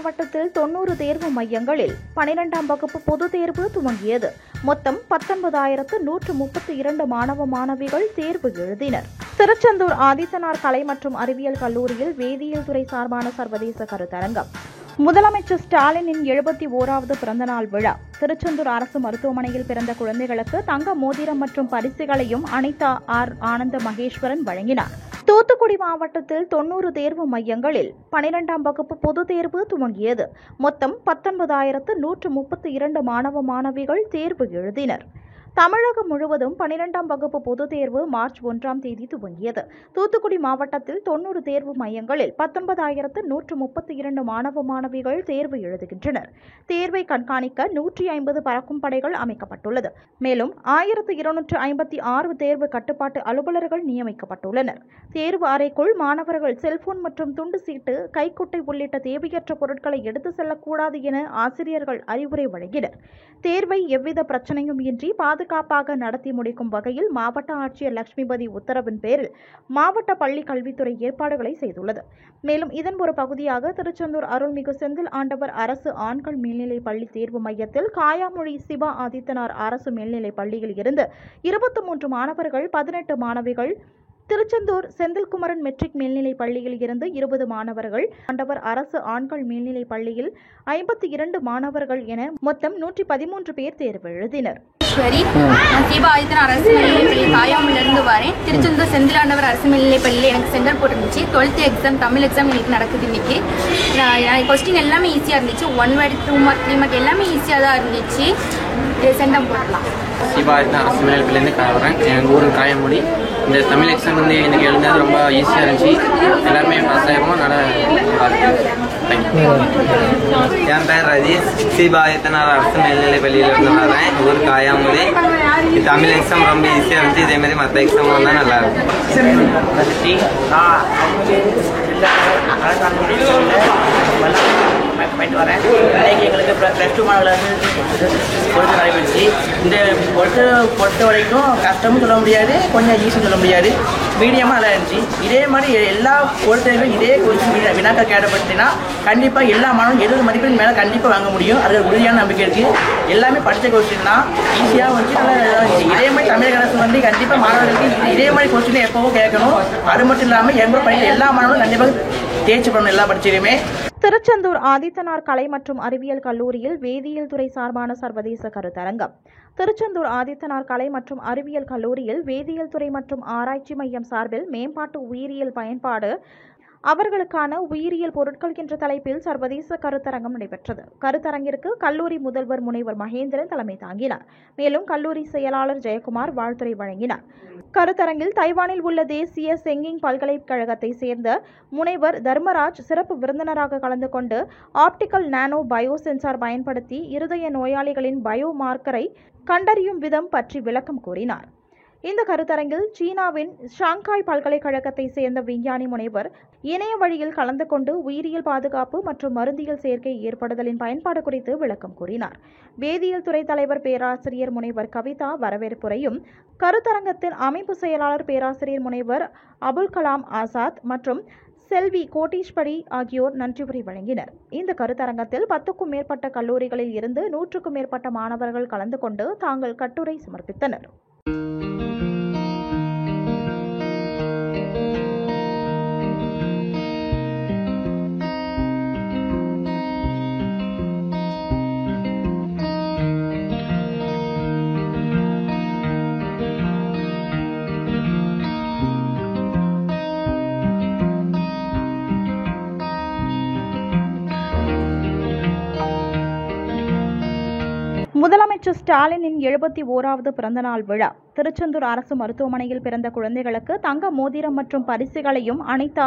மாவட்டத்தில் 90 தேர்வு மையங்களில் 12ஆம் வகுப்பு பொதுத் தேர்வு துவங்கியது. மொத்தம் 19,132 மாணவ மாணவிகள் தேர்வு எழுதினர். திருச்செந்தூர் ஆதித்தனார் கலை மற்றும் அறிவியல் கல்லூரியில் வேதியியல் துறை சார்பான சர்வதேச கருத்தரங்கம். முதலமைச்சர் ஸ்டாலினின் 71வது பிறந்தநாள் விழா. திருச்செந்தூர் அரசு மருத்துவமனையில் பிறந்த குழந்தைகளுக்கு தங்க மோதிரம் மற்றும் பரிசுகளையும் அனிதா ஆனந்த மகேஸ்வரன் வழங்கினார். தூத்துக்குடி மாவட்டத்தில் 90 தேர்வு மையங்களில் 12ஆம் வகுப்பு பொதுத் தேர்வு துவங்கியது. மொத்தம் 19,132 மாணவ மாணவிகள் தேர்வு எழுதினர். தமிழகம் முழுவதும் 12ஆம் வகுப்பு பொதுத் தேர்வு மார்ச் 1ஆம் தேதி துவங்கியது. தூத்துக்குடி மாவட்டத்தில் 90 தேர்வு மையங்களில் 19,132 மாணவ மாணவிகள் தேர்வு எழுதுகின்றனர். தேர்வை கண்காணிக்க 150 பறக்கும் படைகள் அமைக்கப்பட்டுள்ளது. மேலும் 1256 தேர்வு கட்டுப்பாட்டு அலுவலர்கள் நியமிக்கப்பட்டுள்ளனர். தேர்வு அறைக்குள் மாணவர்கள் செல்போன் மற்றும் துண்டு சீட்டு, கைக்குட்டை உள்ளிட்ட தேவையற்ற பொருட்களை எடுத்து செல்லக்கூடாது என ஆசிரியர்கள் அறிவுரை வழங்கினர். தேர்வை எவ்வித பிரச்சனையும் இன்றி பாதுகாப்பாக நடத்தி முடிக்கும் வகையில் மாவட்ட ஆட்சியர் லட்சுமிபதி உத்தரவின் பேரில் மாவட்ட பள்ளி கல்வித்துறை ஏற்பாடுகளை செய்துள்ளது. மேலும் இதன் ஒரு பகுதியாக திருச்செந்தூர் அருள்மிகு செந்தில் ஆண்டவர் அரசு ஆண்கள் மேல்நிலைப் பள்ளி தேர்வு மையத்தில் காயாமொழி சிவா ஆதித்தனார் அரசு மேல்நிலைப் பள்ளியில் இருந்து 23 மாணவர்கள், 18 மாணவிகள், திருச்செந்தூர் செந்தில்குமரன் மெட்ரிக் மேல்நிலைப் பள்ளியில் இருந்து 20 மாணவர்கள், ஆண்டவர் அரசு ஆண்கள் மேல்நிலைப் பள்ளியில் 52 மாணவர்கள் என மொத்தம் 113 பேர் தேர்வு எழுதினர். நான் சிவா ஆதித்தனார் அரசு மேல்நிலைப்பள்ளி காயாமொழியிலிருந்து வரேன். திருச்செந்தூர் செந்திலாண்டவர் அரசு மேல்நிலைப்பள்ளியில் எனக்கு சென்டர் போட்டுருந்துச்சு. 12th எக்ஸாம், தமிழ் எக்ஸாம் எனக்கு நடக்குது. இன்னைக்கு கொஸ்டின் எல்லாமே ஈஸியாக இருந்துச்சு. 1 வேர்டு, 2 மார்க், 3 மார்க் எல்லாமே ஈஸியாக தான் இருந்துச்சு. சென்டம் போடலாம். சிவா ஆதித்தனார் அரசு மேல்நிலைப்பள்ளியிலேருந்து வரேன். எங்கள் ஊர் காயாமொழி. இந்த தமிழ் எக்ஸாம் வந்து எனக்கு எழுதுறது ரொம்ப ஈஸியாக இருந்துச்சு. எல்லாருமே பாஸ் ஆகிருக்கோம். நல்லா என் பேர் ரஜீஷ். சிவா ஆதித்தனார் அரசு மேல்நிலைப்பள்ளியிலேருந்து வரேன். ஊர் காயாமொழி. தமிழ் எக்ஸாம் ரொம்ப ஈஸியாக இருந்துச்சு. இதேமாதிரி மற்ற எக்ஸாம் வந்தால் நல்லா இருக்கும். போயிட்டு வரேன். இன்றைக்கி எங்களுக்கு +2 மாணவர்கள் பொறுத்து நடைபெறுச்சு. இந்த பொறுத்த வரைக்கும் கஷ்டமும் சொல்ல முடியாது, கொஞ்சம் ஈஸியும் சொல்ல முடியாது, மீடியமாக நல்லா இருந்துச்சு. இதே மாதிரி எல்லா பொறுத்தவரைக்கும் இதே கொஸ்டின் வினாக்கள் கேட்டப்பட்டுன்னா கண்டிப்பாக எல்லா மாணவரும் 70 மதிப்பெண் மேலே கண்டிப்பாக வாங்க முடியும். அது உறுதியான நம்பிக்கை இருக்குது. எல்லாமே படித்த கொஸ்டின்னா ஈஸியாக வந்துச்சு, நல்லா இருந்துச்சு. இதே மாதிரி தமிழக அரசு வந்து கண்டிப்பாக மாணவர்களுக்கு இதே மாதிரி கொஸ்டினை எப்பவும் கேட்கணும். அது மட்டும் இல்லாமல் எங்களோட படிக்கிற எல்லா மாணவர்களும் கண்டிப்பாக தேர்ச்சி பண்ணணும் எல்லா பரீட்சையிலுமே. திருச்செந்தூர் ஆதித்தனார் கலை மற்றும் அறிவியல் கல்லூரியில் வேதியியல் துறை சார்பான சர்வதேச கருத்தரங்கம். திருச்செந்தூர் ஆதித்தனார் கலை மற்றும் அறிவியல் கல்லூரியில் வேதியியல் துறை மற்றும் ஆராய்ச்சி மையம் சார்பில் மேம்பாட்டு உயிரியல் பயன்பாடு அவர்களுக்கான உயிரியல் பொருட்கள் என்ற தலைப்பில் சர்வதேச கருத்தரங்கம் நடைபெற்றது. கருத்தரங்கிற்கு கல்லூரி முதல்வர் முனைவர் மகேந்திரன் தலைமை தாங்கினார். மேலும் கல்லூரி செயலாளர் ஜெயக்குமார் வாழ்த்துரை வழங்கினார். கருத்தரங்கில் தைவானில் உள்ள தேசிய செங்கிங் பல்கலைக்கழகத்தை சேர்ந்த முனைவர் தர்மராஜ் சிறப்பு விருந்தினராக கலந்து கொண்டு ஆப்டிக்கல் நானோ பயோ சென்சார் பயன்படுத்தி இருதய நோயாளிகளின் பயோ மார்க்கரை கண்டறியும் விதம் பற்றி விளக்கம் கூறினார். இந்த கருத்தரங்கில் சீனாவின் ஷாங்காய் பல்கலைக்கழகத்தை சேர்ந்த விஞ்ஞானி முனைவர் இணைய வழியில் கலந்து கொண்டு உயிரியல் பாதுகாப்பு மற்றும் மருந்தியல் சேர்க்கை ஏற்படுதலின் பயன்பாடு குறித்து விளக்கம் கூறினார். வேதியியல் துறை தலைவர் பேராசிரியர் முனைவர் கவிதா வரவேற்புரையும், கருத்தரங்கத்தின் அமைப்பு செயலாளர் பேராசிரியர் முனைவர் அபுல் கலாம் ஆசாத் மற்றும் செல்வி கோட்டீஸ்வரி ஆகியோர் நன்றியுரை வழங்கினர். இந்த கருத்தரங்கத்தில் 10க்கும் மேற்பட்ட கல்லூரிகளில் இருந்து 100க்கும் மேற்பட்ட மாணவர்கள் கலந்து கொண்டு தாங்கள் கட்டுரை சமர்ப்பித்தனர். முதலமைச்சர் ஸ்டாலினின் 71வது பிறந்தநாள் விழா. திருச்செந்தூர் அரசு மருத்துவமனையில் பிறந்த குழந்தைகளுக்கு தங்க மோதிரம் மற்றும் பரிசுகளையும் அனிதா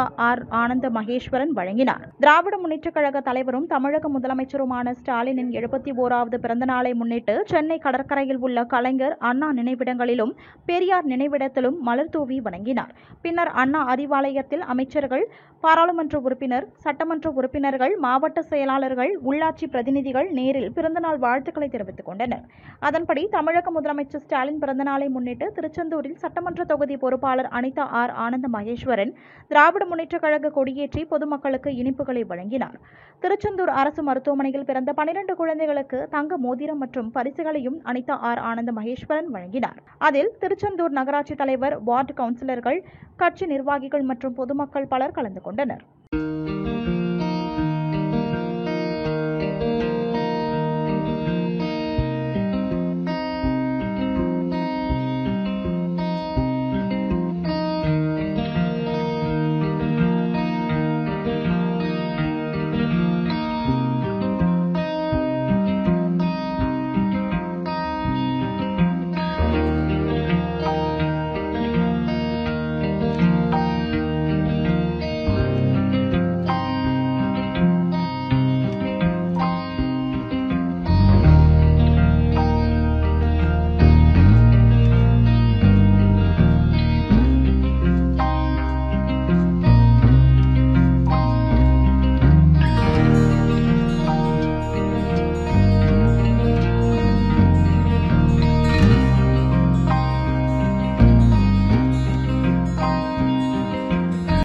ஆனந்த மகேஸ்வரன் வழங்கினார். திராவிட முன்னேற்றக் கழக தலைவரும் தமிழக முதலமைச்சருமான ஸ்டாலினின் 71வது பிறந்தநாளை முன்னிட்டு சென்னை கடற்கரையில் உள்ள கலைஞர், அண்ணா நினைவிடங்களிலும் பெரியார் நினைவிடத்திலும் மலர் தூவி வணங்கினார். பின்னர் அண்ணா அறிவாலயத்தில் அமைச்சர்கள், பாராளுமன்ற உறுப்பினர், சட்டமன்ற உறுப்பினர்கள், மாவட்ட செயலாளர்கள், உள்ளாட்சி பிரதிநிதிகள் நேரில் பிறந்தநாள் வாழ்த்துக்களை தெரிவித்துக் கொண்டனர். அதன்படி தமிழக முதலமைச்சர் ஸ்டாலின் பிறந்தநாளை முன்னிட்டு திருச்செந்தூரில் சட்டமன்ற தொகுதி பொறுப்பாளர் அனிதா ஆர் ஆனந்த மகேஸ்வரன் திராவிட முன்னேற்றக் கழக கொடியேற்றி பொதுமக்களுக்கு இனிப்புகளை வழங்கினார். திருச்செந்தூர் அரசு மருத்துவமனையில் பிறந்த 12 குழந்தைகளுக்கு தங்க மோதிரம் மற்றும் பரிசுகளையும் அனிதா ஆர் ஆனந்த மகேஸ்வரன் வழங்கினார். அதில் திருச்செந்தூர் நகராட்சி தலைவர், வார்டு கவுன்சிலர்கள், கட்சி நிர்வாகிகள் மற்றும் பொதுமக்கள் பலர் கலந்து கொண்டனர்.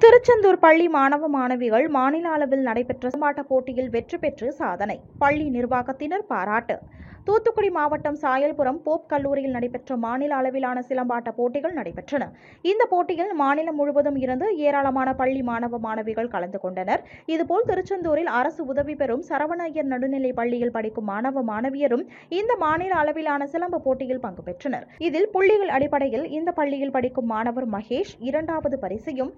திருச்செந்தூர் பள்ளி மாணவ மாணவிகள் மாநில அளவில் நடைபெற்ற சிலம்பாட்ட போட்டியில் வெற்றி பெற்று சாதனை. பள்ளி நிர்வாகத்தினர் பாராட்டு. தூத்துக்குடி மாவட்டம் சாயல்புரம் போப் கல்லூரியில் நடைபெற்ற மாநில அளவிலான சிலம்பாட்ட போட்டிகள் நடைபெற்றன. இந்த போட்டியில் மாநிலம் முழுவதும் இருந்து ஏராளமான பள்ளி மாணவ மாணவிகள் கலந்து கொண்டனர். இதுபோல் திருச்செந்தூரில் அரசு உதவி பெறும் சரவணய்யர் நடுநிலை பள்ளியில் படிக்கும் மாணவ மாணவியரும் இந்த மாநில அளவிலான சிலம்ப போட்டியில் பங்கு பெற்றனர். இதில் புள்ளிகள் அடிப்படையில் இந்த பள்ளியில் படிக்கும் மாணவர் மகேஷ் 2வது பரிசையும்,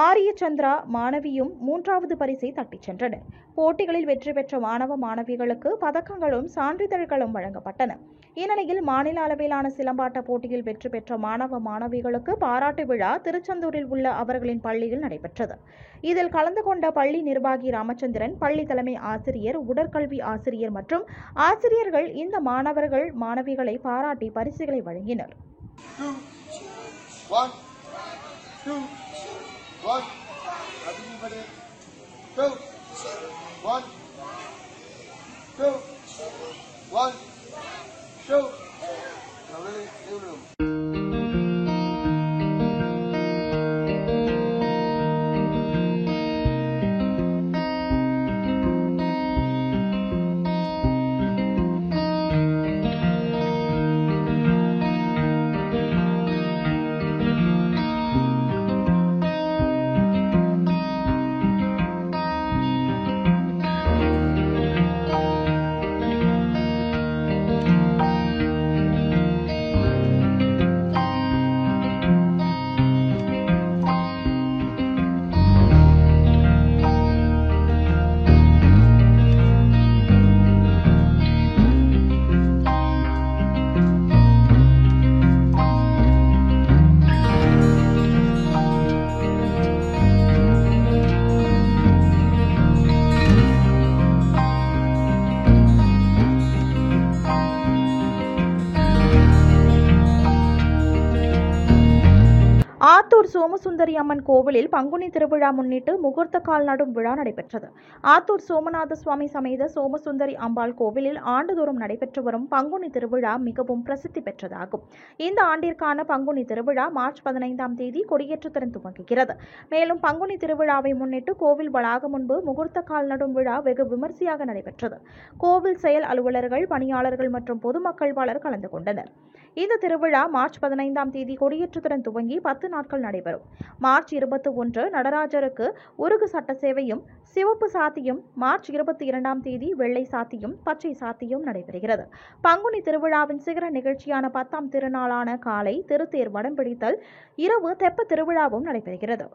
ஆரியச்சந்திரா மாணவியும் 3வது பரிசை தட்டிச் சென்றனர். போட்டிகளில் வெற்றி பெற்ற மாணவ மாணவிகளுக்கு பதக்கங்களும் சான்றிதழ்களும் வழங்கப்பட்டன. இந்நிலையில் மாநில அளவிலான சிலம்பாட்ட போட்டியில் வெற்றி பெற்ற மாணவ மாணவிகளுக்கு பாராட்டு விழா திருச்செந்தூரில் உள்ள அவர்களின் பள்ளியில் நடைபெற்றது. இதில் கலந்து கொண்ட பள்ளி நிர்வாகி ராமச்சந்திரன், பள்ளி தலைமை ஆசிரியர், உடற்கல்வி ஆசிரியர் மற்றும் ஆசிரியர்கள் இந்த மாணவர்கள் மாணவிகளை பாராட்டி பரிசுகளை வழங்கினர். ஆத்தூர் சோமசுந்தரி அம்மன் கோவிலில் பங்குனி திருவிழா முன்னிட்டு முகூர்த்த கால் நடும் விழா நடைபெற்றது. ஆத்தூர் சோமநாத சுவாமி சமேத சோமசுந்தரி அம்பாள் கோவிலில் ஆண்டுதோறும் நடைபெற்று வரும் பங்குனி திருவிழா மிகவும் பிரசித்தி பெற்றதாகும். இந்த ஆண்டிற்கான பங்குனி திருவிழா மார்ச் 15ஆம் தேதி கொடியேற்றத்துடன் துவங்குகிறது. மேலும் பங்குனி திருவிழாவை முன்னிட்டு கோவில் வளாகம் முன்பு முகூர்த்த கால் நடும் விழா வெகு விமர்சையாக நடைபெற்றது. கோவில் செயல் அலுவலர்கள், பணியாளர்கள் மற்றும் பொதுமக்கள் பலர் கலந்து கொண்டனர். இந்த திருவிழா மார்ச் 15ஆம் தேதி கொடியேற்றத்துடன் துவங்கி 10 நாட்கள் நடைபெறும். மார்ச் 21 நடராஜருக்கு உருகு சட்ட சேவையும் சிவப்பு சாத்தியும், மார்ச் 22ஆம் தேதி வெள்ளை சாத்தியும் பச்சை சாத்தியும் நடைபெறுகிறது. பங்குனி திருவிழாவின் சிகர நிகழ்ச்சியான 10ஆம் திருநாளான காலை திருத்தேர் வடம் பிடித்தல், இரவு தெப்ப திருவிழாவும் நடைபெறுகிறது.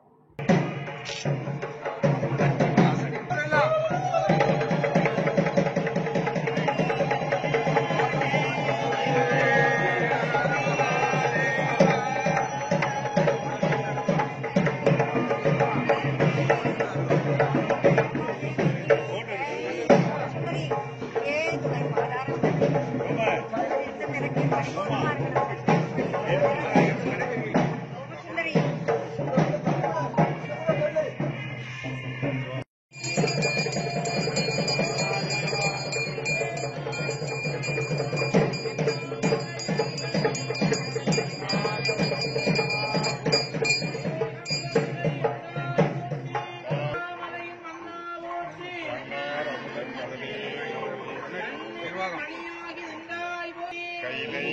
கையிலை